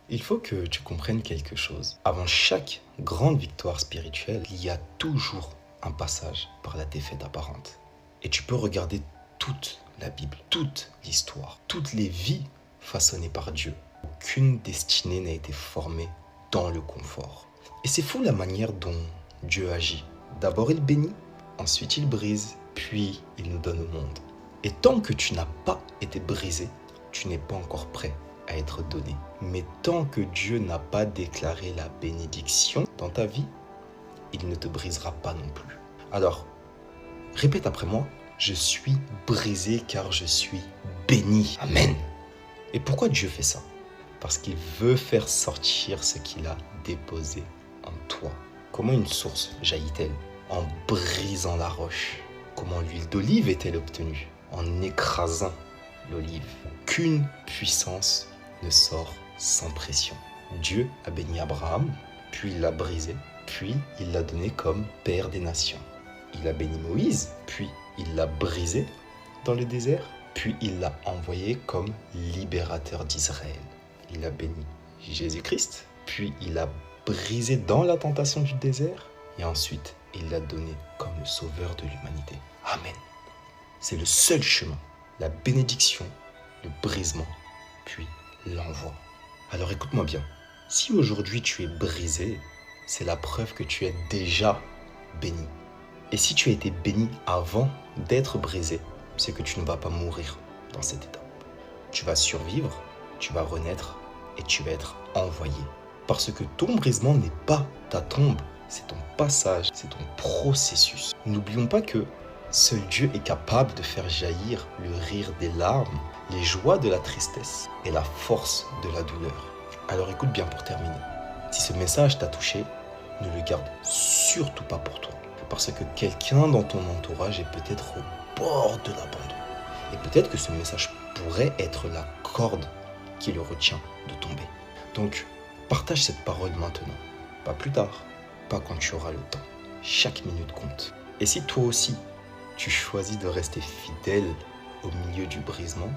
Il faut que tu comprennes quelque chose. Avant chaque grande victoire spirituelle, il y a toujours un passage par la défaite apparente. Et tu peux regarder toute la Bible, toute l'histoire, toutes les vies façonnées par Dieu. Aucune destinée n'a été formée dans le confort. Et c'est fou la manière dont Dieu agit. D'abord il bénit, ensuite il brise, puis il nous donne au monde. Et tant que tu n'as pas été brisé, tu n'es pas encore prêt à être donné. Mais tant que Dieu n'a pas déclaré la bénédiction dans ta vie, il ne te brisera pas non plus. Alors, répète après moi, je suis brisé car je suis béni. Amen. Et pourquoi Dieu fait ça? Parce qu'il veut faire sortir ce qu'il a déposé en toi. Comment une source jaillit-elle? En brisant la roche. Comment l'huile d'olive est-elle obtenue? En écrasant l'olive. Qu'une puissance ne sort sans pression. Dieu a béni Abraham, puis il l'a brisé, puis il l'a donné comme père des nations. Il a béni Moïse, puis il l'a brisé dans le désert, puis il l'a envoyé comme libérateur d'Israël. Il a béni Jésus-Christ, puis il l'a brisé dans la tentation du désert, et ensuite il l'a donné comme le sauveur de l'humanité. Amen. C'est le seul chemin, la bénédiction, le brisement, puis l'envoi. Alors écoute-moi bien, si aujourd'hui tu es brisé, c'est la preuve que tu es déjà béni. Et si tu as été béni avant d'être brisé, c'est que tu ne vas pas mourir dans cet état. Tu vas survivre, tu vas renaître et tu vas être envoyé. Parce que ton brisement n'est pas ta tombe, c'est ton passage, c'est ton processus. N'oublions pas que seul Dieu est capable de faire jaillir le rire des larmes, les joies de la tristesse et la force de la douleur. Alors écoute bien pour terminer. Si ce message t'a touché, ne le garde surtout pas pour toi. Parce que quelqu'un dans ton entourage est peut-être au bord de l'abandon. Et peut-être que ce message pourrait être la corde qui le retient de tomber. Donc, partage cette parole maintenant. Pas plus tard, pas quand tu auras le temps. Chaque minute compte. Et si toi aussi, tu choisis de rester fidèle au milieu du brisement,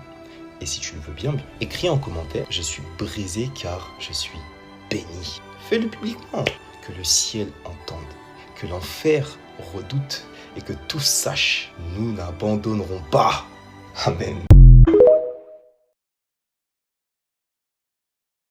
et si tu le veux bien, écris en commentaire « Je suis brisé car je suis béni ». Fais-le publiquement, que le ciel entende, que l'enfer redoute et que tous sachent, nous n'abandonnerons pas. Amen.